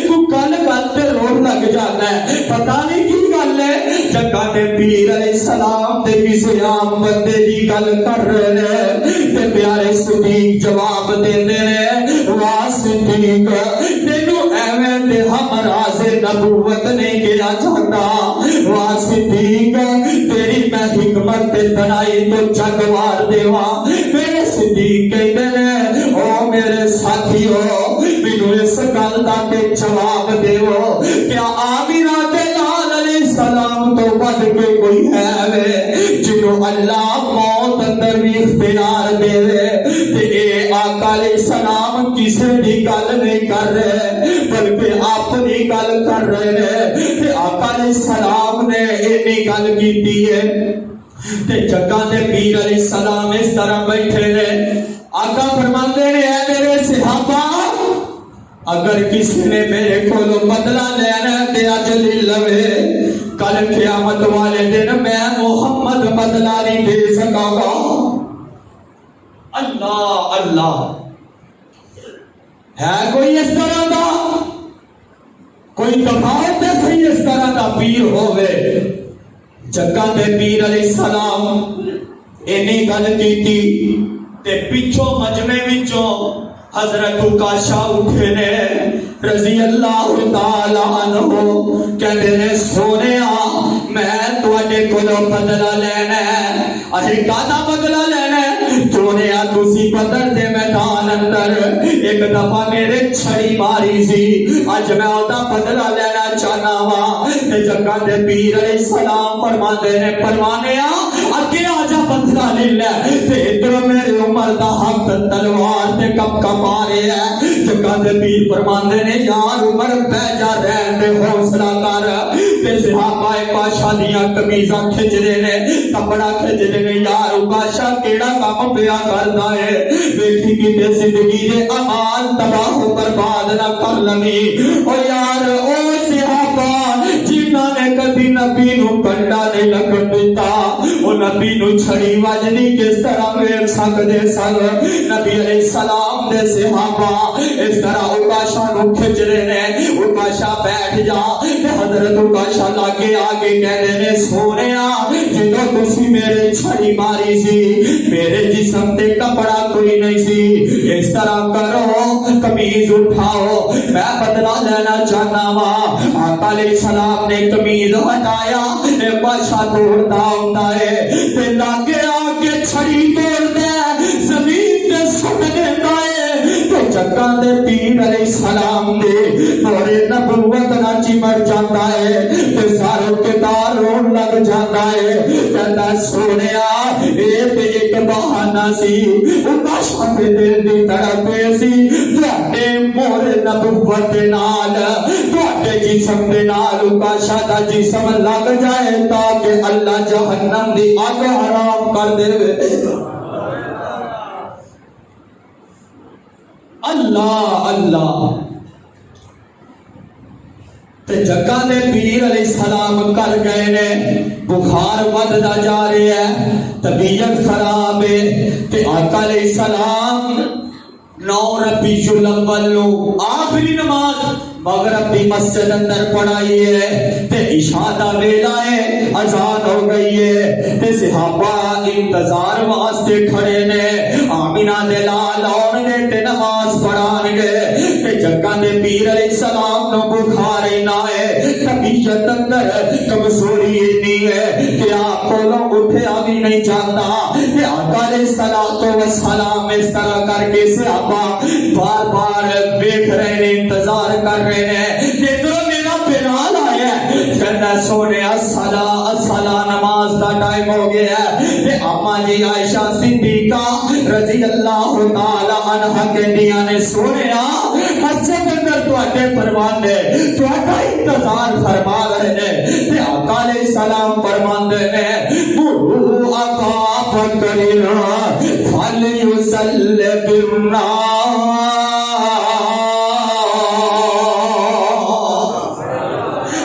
S1: تو کل تے رون لگ جانا ہے پتہ نہیں کی گل ہے جگہ تے پیر علیہ السلام تے کسے عام بندے دی گل کر رہے تے پیارے صدیق جواب دیندے نے واہ صدیق تینو ایویں تے ہمراز نبوت نہیں کیا جاتا واہ صدیق تیری میں حکمت تے بنائی تو جگوار دیواں میرے صدیق کہندے نے او میرے ساتھیو مینوں اس گل دا تے جواب دیو کیا آمینہ دے لال علیہ السلام تو بد کے کوئی ہے وے جنہوں اللہ موت اندر بھی اختیار دے وے تے اے آقا علیہ السلام کسے بھی گل نہیں کر رہے بلکہ اپنی گل کر رہے تے آقا علیہ السلام نے اینی گل کیتی ہے تے جگہ تے پیر علیہ السلام اس طرح بیٹھے رہے آقا فرماندے نے اے میرے صحابہ اگر کسی نے میرے کولو بدلہ لینا تے اج لے لوے کل قیامت والے دن میں محمد بدلہ نہیں دے سکا گا اللہ اللہ ہے کوئی اس طرح دا کوئی دفاعت دے صحیح اس طرح دا پیر ہوئے جگہ دے پیر علیہ السلام اینی گل کیتی تے پچھو مجمع وچوں حضرت کاشا اٹھے نے رضی اللہ تعالی عنہ کہندے نے سونیا میں تواڈے کولوں بدلہ لینا ہے اسی کادا بدلہ لینا ہے سونیا تسی بدر دے میدان اندر ایک دفعہ میرے چھڑی ماری سی اج میں اودا بدلہ لینا چاہنا وا تے جگہ دے پیر علیہ السلام فرماندے نے پروانیا اگے آ جا بدلہ لے لے تے ادھر میرے عمر دا حق تلوار تے کپ کپ آ رہے ہے جگہ دے پیر فرماندے نے یار عمر پہ جا رہن دے حوصلہ کر تے صحابہ پاشا دیاں قمیضاں کھچ رہے نے کپڑا کھچ رہے نے یار پاشا کیڑا کام پیا کردا ہے ویکھی کتے زندگی دے اعمال تباہ و برباد نہ کر لوی او یار او صحابہ جنہاں نے کبھی نبی نو کنڈا نہیں لگن دتا او نبی نو چھڑی وجنی کس طرح ویکھ سکدے سن نبی علیہ السلام دے صحابہ اس طرح اوکاشا نو کھچ رہے نے اوکاشا بیٹھ جا تے حضرت اوکاشا لاگے آگے کہنے نے سونیا جدو تسی میرے چھڑی ماری سی میرے جسم تے کپڑا کوئی نہیں سی اس طرح کرو قمیض اٹھاؤ میں بدلہ لینا چاہنا وا آقا علیہ السلام نے قمیض ہٹایا اوکاشا توڑتا ہوتا ہے تے لاگے آگے چھڑی توڑ دے زمین تے سٹ دیتا ہے تو جگہ دے پیر علیہ السلام دے نورے نبوت نہ چمر جاتا ہے تے ساروں کے دار رون لگ جاتا ہے کہتا سونیا اے تے ایک بہانہ سی اوکاشا دے دل دی تڑپ سی تواڈے مور نبوت دے نال تواڈے جسم دے نال اوکاشا دا جسم لگ جائے تاکہ اللہ جہنم دی اگ حرام کر دے اللہ اللہ تے جگہ دے پیر علیہ السلام کر گئے نے بخار وددا جا رہے ہے طبیعت خراب ہے تے آقا علیہ السلام 9 ربیع الاول نو آخری نماز مغرب دی مسجد اندر پڑھائی ہے تے عشاء دا ویلا ہے اذان ہو گئی ہے تے صحابہ انتظار واسطے کھڑے نے آمینہ دے لال آن گے تے نماز پڑھان گے تے جگہ دے پیر علیہ السلام نو بخار نہ ہے طبیعت اندر کمزوری اتنی ہے کہ آپ کو اٹھیا بھی نہیں جاتا کہ آقا علیہ السلام اس طرح کر کے صحابہ بار بار دیکھ رہے ہیں انتظار کر رہے ہیں کہ تو میرا بلال آیا ہے کہنا سونے الصلاۃ نماز کا ٹائم ہو گیا ہے کہ اما جی عائشہ صدیقہ رضی اللہ تعالی عنہ کہندیاں نے سونیا مسجد اندر تواڈے پروانے تواڈا انتظار فرما رہے ہیں تے آقا علیہ السلام فرماندے نے مرو آقا فکرنا فلیصل بالناس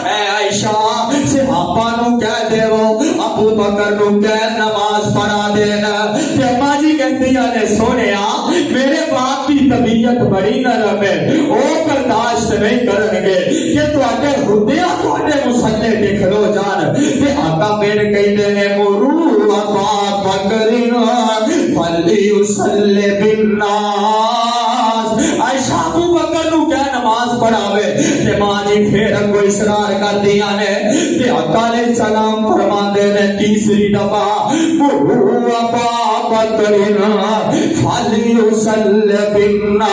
S1: اے عائشہ صحابہ نو کہہ دیو ابو بکر نو کہہ نماز پڑھا دینا تے اما جی کہندیاں نے سونیا میرے باپ کی طبیعت بڑی نرم ہے وہ برداشت نہیں کریں گے کہ تواڈے ہدیاں تواڈے مصلے تے کھلو جان تے آقا پھر کہندے نے مرو ابا بکرنا فلیصل بالناس عائشہ ابو بکر نو کہہ نماز پڑھاوے تے ماں جی پھر کوئی اصرار کر دیا نے تے آقا علیہ السلام فرماندے نے تیسری دفعہ مرو ابا بکرنا فلیصل بالناس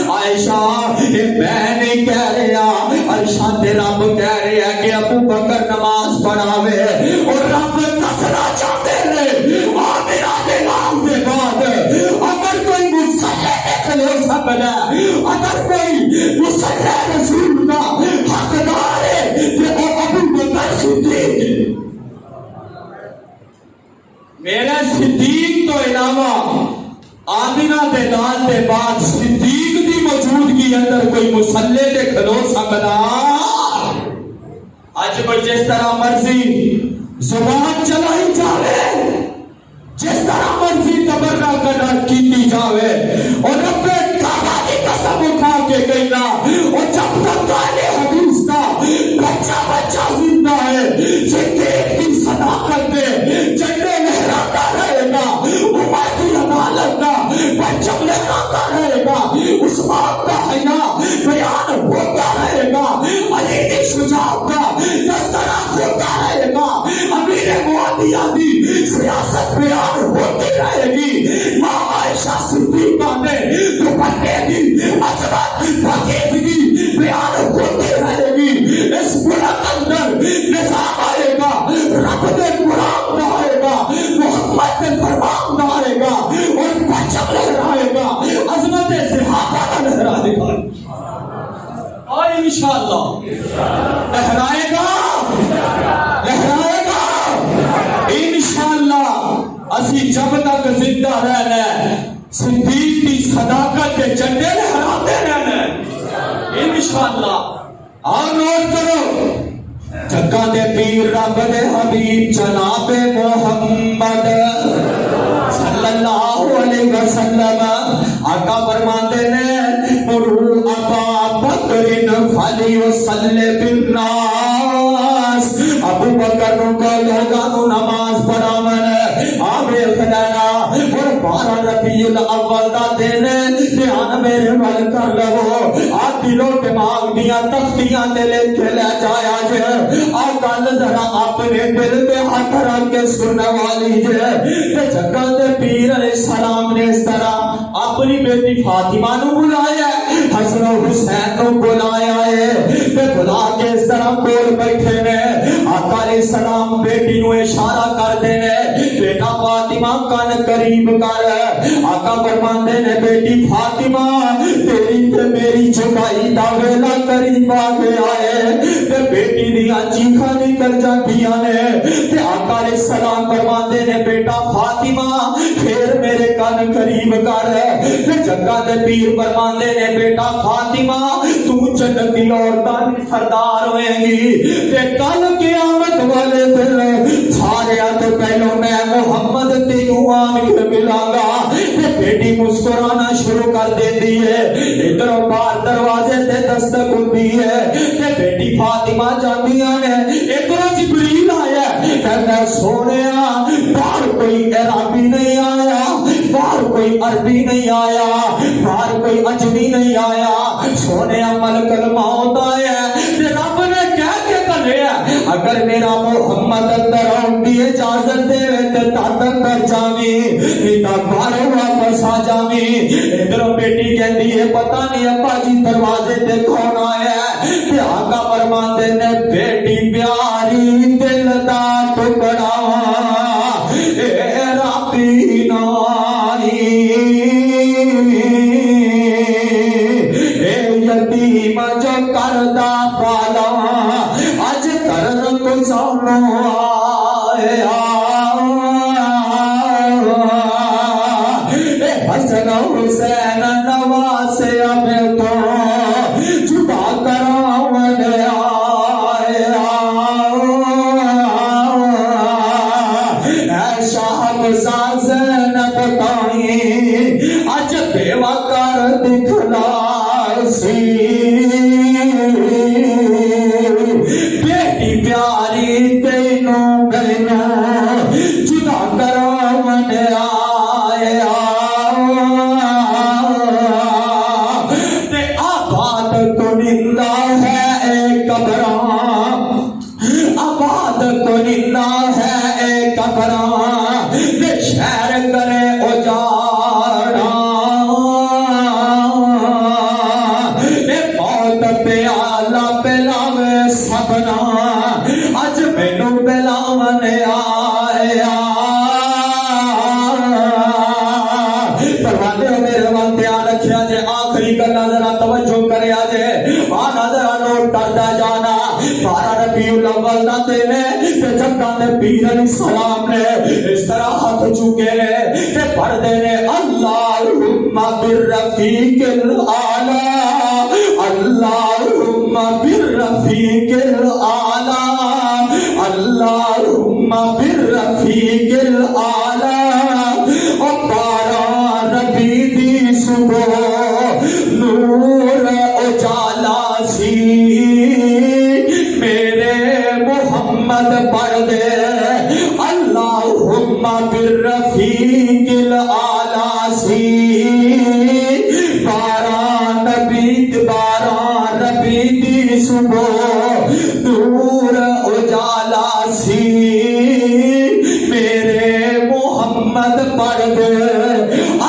S1: عائشہ میں نہیں کہہ رہا ارشاد رب کہہ رہا کہ ابو بکر نماز پڑھاوے اور رب دسنا چاہتے ہیں آمینہ کے نام کے بعد اگر کوئی مصلی کھلو سکتا ہے اگر کوئی مصلی رسول کا حقدار ہے کہ وہ ابو بکر صدیق میرا صدیق تو علاوہ آمینہ دے نال دے بعد صدیق دی موجودگی اندر کوئی مصلی دے کھلو سکتا اج پر جس طرح مرضی زبان چلائی جاوے جس طرح مرضی تبرک کر کیتی جاوے اور اپنے کعبہ کی قسم اٹھا کے کہنا اور جب تک گانے حدیث کا بچہ زندہ ہے صدیق کی صداقت دے جھنڈے لہراتا رہے گا عمر کی عدالت کا پرچم لہراتا رہے گا عثمان کا حیا بیان ہوتا رہے گا علی کی شجاعت کا تذکرہ ہوتا رہے گا امیر معاویہ کی سیاست بیان ہوتی رہے گی ماں عائشہ صدیقہ نے دوپٹے کی عظمت پاکیزگی بیان ہوتی رہے گی اس ملک اندر نظام آئے گا رب نے قرآن کا آئے گا محمد نے فرمان کا آئے گا اور پرچم لہرائے گا عظمت صحابہ کا لہرائے گا اور انشاءاللہ لہرائے گا انشاءاللہ اسی جب تک زندہ رہنا ہے صدیق کی صداقت کے جھنڈے لہراتے رہنا ہے انشاءاللہ اور نوٹ کرو جگہ دے پیر رب دے حبیب جناب محمد صلی اللہ علیہ وسلم آقا فرماتے نے مرو ابا بکر فلیصل بالناس ابو بکر کو لوگاں نو نماز پڑھاون آوے خدانا اور 12 ربیع الاول دا دن دھیان میرے ول کر لو آ دلو دماغ دیاں تختیاں تے لکھ کے لے جایا جے آ گل ذرا اپنے دل تے ہاتھ رکھ کے سننے والی جے تے جگہ دے پیر علیہ السلام نے اس طرح اپنی بیٹی فاطمہ نو بلایا حسن و حسین نو بلایا ہے تے بلا کے اس طرح کول بیٹھے نے آقا علیہ السلام بیٹی نو اشارہ کر دے نے بیٹا فاطمہ کان قریب کر آقا فرماندے نے بیٹی فاطمہ تیری تے میری جگائی دا ویلا قریب آ گیا ہے تے بیٹی دی چیخاں نکل جاندیاں نے تے آقا علیہ السلام فرماندے نے بیٹا فاطمہ پھر میرے کان قریب کر تے جگہ دے پیر فرماندے نے بیٹا فاطمہ تو جنت دی عورتاں دی سردار ہوئے گی تے کل قیامت والے دن سارے تو پہلو میں محمد تینوں آن کے ملاں گا تے بیٹی مسکرانا شروع کر دیندی ہے ادھروں باہر دروازے تے دستک ہوندی ہے تے بیٹی فاطمہ جاندیاں نے ادھروں جبریل آیا کہندا سونیا باہر کوئی عربی نہیں آیا باہر کوئی عربی نہیں آیا، باہر کوئی اجمی نہیں آیا، سونے عمل کلمہ ہوتا ہے کہ رب نے کہہ کے کہلیا اگر میرا محمد اندر آن دی اجازت دے تے تد اندر جاویں نہیں تا باہر واپس آ جاویں۔ ادھر بیٹی کہندی ہے پتہ نہیں ابا جی دروازے تے کون آیا ہے تے آقا فرماندے نے بیٹی پیاری دل دا ٹکڑا اے رابی نائی اے یتیم جو کردہ پالا اج کرن کو سانو آیا اے حسن حسین نواسے اب تو جدا کراون آیا اے شاہب زینب تائیں اج بیوہ کر دکھلا سی بیٹی پیاری تینوں بہنوں جدا کراون آیا تے آباد کنندہ ہے اے قبراں آباد کنندہ ہے اے قبراں تے شہر کرے اجاڑا اے موت پیالہ پلاوے سبنا اج مینوں پلاون آیا پروالے میرے وال دھیان رکھیا جے آخری گلاں ذرا توجہ کریا جے آنا ذرا نوٹ کردا جانا 12 ربیع الاول دا دن ہے تے جگاں دے پیر علیہ السلام نے اس طرح ہاتھ چکے نے تے پڑھدے نے اللہم بالرفیق الاعلی اللہم بالرفیق الاعلی اللہم بالرفیق الاعلی او 12 ربیع دی صبح نور اجالا سی میرے محمد پڑھ دے اللہم بالرفیق الاعلی سی 12 ربیع دی صبح نور اجالا سی میرے محمد پڑھ دے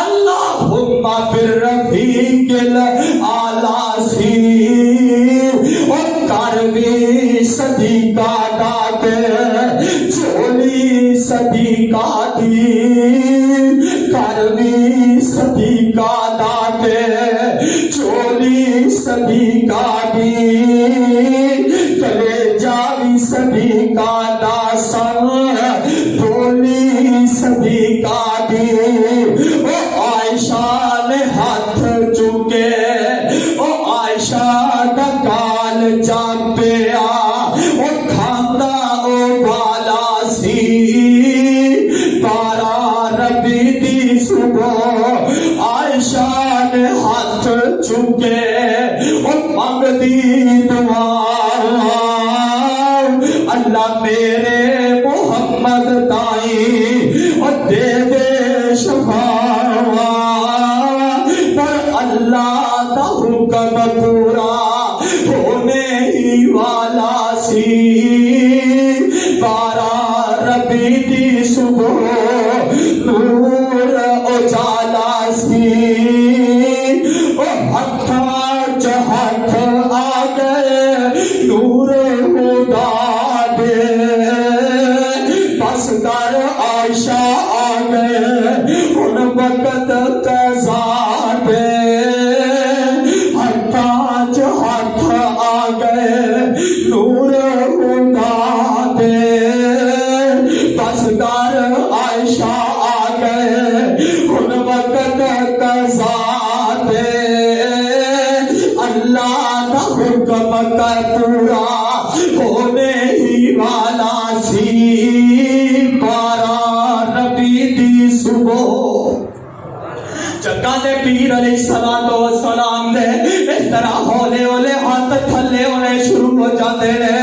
S1: اللہم بالرفیق الاعلی سی اور کروی صدی کا ڈاکے چولی صدی کا دی کروی صدی کا ڈاکے چولی صدی کا دی کلے جاوی صدی کا داسن بولی صدی کا دی او عائشہ نے ہاتھ چکے او عائشہ دا کال چاپیا او کھاندا او بالا سی 12 ربیع دی صبح عائشہ نے ہاتھ چکے او منگدی دعا اللہ میرے محمد تائیں او دے دے شفاعت پر اللہ دا حکم پورا ہونے ہی والا سی 12 ربیع دی صبح نور اجالا سی او ہتھاں چ ہاتھ آ گئے نور خدا دے بس کر عائشہ آ گئے ان وقت قضا دے ہتھاں چ ہاتھ آ گئے نور خدا دے بس کر عائشہ آ گئے ان وقت قضا دے اللہ دا حکم کر پورا ہونے ہی والا سی 12 ربیع دی صبح جگہ دے پیر علیہ السلام نے اس طرح ہولے ہولے ہاتھ تھلے ہونے شروع ہو جاتے ہیں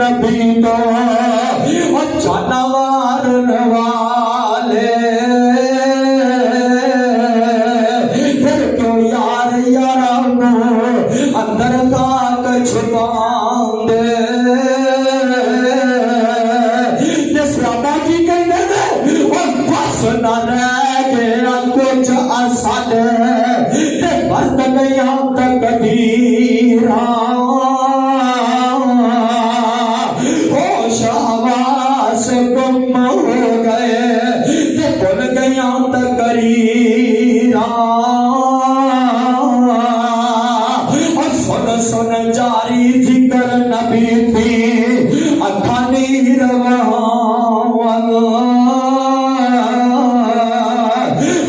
S1: نبی تو اور جانور والے پھر کیوں یار یارانو اندر خاک چھپان دے جس رابع کی کہنے دے اور بس نہ رہ گیا کچھ اثر تے برد گیا تقدیران ہوش حواس گم ہو گئے تے بھول گیا تقریران اور سن سن جاری ذکر نبی تھی اکھانی روان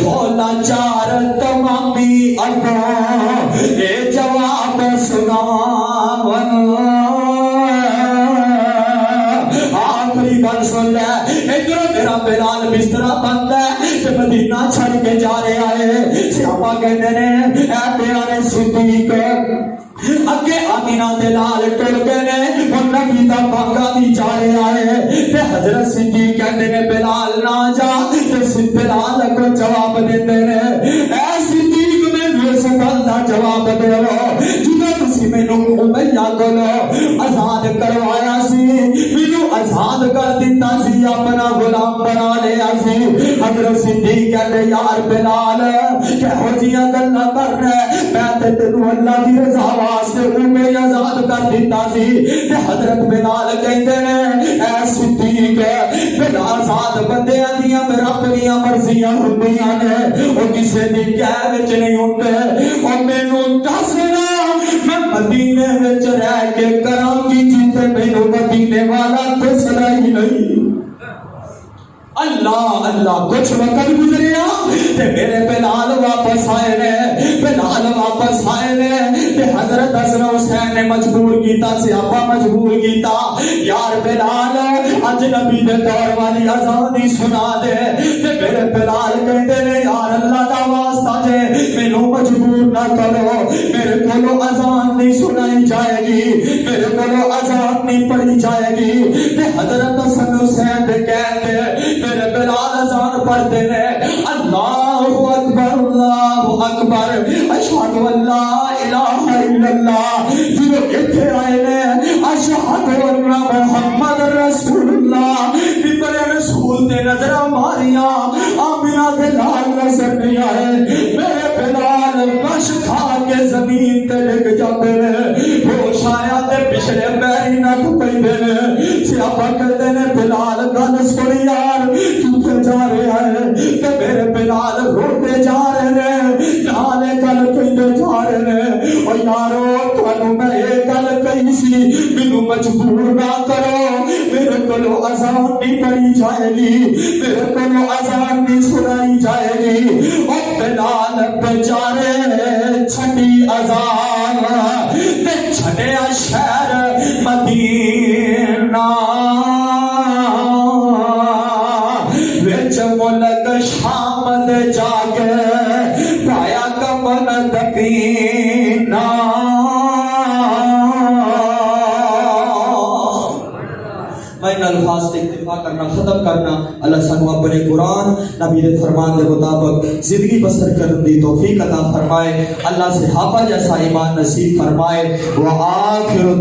S1: ہونا چار تمامی اگوں اے جواب سناون آخری گل سن لے ادھر میرا بلال بسترا بند ہے تے مدینہ چھڑ کے جا رہے آئے صحابہ کہتے ہیں اے پیارے صدیق اگے آمینہ دے لال ٹر گئے نے اور نبی دا باغا دی جا رہے آئے تے حضرت صدیق کہتے ہیں بلال نہ جا تے بلال کو جواب دیتے ہیں اے صدیق میں اس گل دا جواب دے جدوں تسی مینوں امیہ کولو آزاد کروایا سی مینوں آزاد کر دتا سی اپنا غلام بنا لیا سی حضرت صدیق کہتے یار بلال کہو جیاں گلاں کر رہے میں تے تینوں اللہ دی رضا واسطے میں آزاد کر دیتا سی تے حضرت بلال کہندے نے اے صدیق بلا آزاد بندیاں دیاں رب دیاں مرضیاں ہوندیاں نے او کسے دی کہہ وچ نہیں ہوندے او مینوں دسنا میں مدینے وچ رہ کے کراں گی جتے مینوں مدینے والا دسنا ہی نہیں اللہ اللہ کچھ وقت گزریا تے میرے بلال واپس آئے نے بلال واپس آئے نے تے حضرت حسن حسین نے مجبور کیتا صحابہ مجبور کیتا یار بلال اج نبی دے دور والی اذان ہی سنا دے تے میرے بلال کہندے نے یار اللہ دا واسطہ جے مینوں مجبور نہ کرو میرے کولو اذان نہیں سنائی جائے گی میرے کولو اذان نہیں پڑھی جائے گی تے حضرت حسن حسین دے کہندے میرے بلال اذان پڑھتے ہیں اللہ اکبر اشہد ان لا الہ الا اللہ جو اتھے آئے نے اشہد ان محمد رسول اللہ بر رسول دے نظر ماریاں آمینہ بلال نظر نہیں آئے میرے بلال بش کھا کے زمین تے لگ جاتے نے ہوش آیا تے پچھلے پیری نہ ٹکئی دے نے صحابہ کہتے نے بلال گل سنی یار کیوں جا رہے ہیں کہ میرے بلال روتے جا رہے ہیں نالے گل کہندے جا رہے ہیں او یارو تانوں میں یہ گل کہی سی مینوں مجبور نہ کرو میرے کولو اذان نہیں پڑھی جائے گی میرے کولو اذان نہیں سنائی جائے گی او بلال بیچارے چھٹی اذان تے چھٹیا شہر مدینہ ملک شام دے جا کے پایا کمن دکینہ میں ان الفاظ سے اکتفا کرنا ختم کرنا اللہ سانو اپنے قرآن نبی دے فرمان دے مطابق زندگی بسر کرنے دی توفیق عطا فرمائے اللہ صحابہ جیسا ایمان نصیب فرمائے وآخر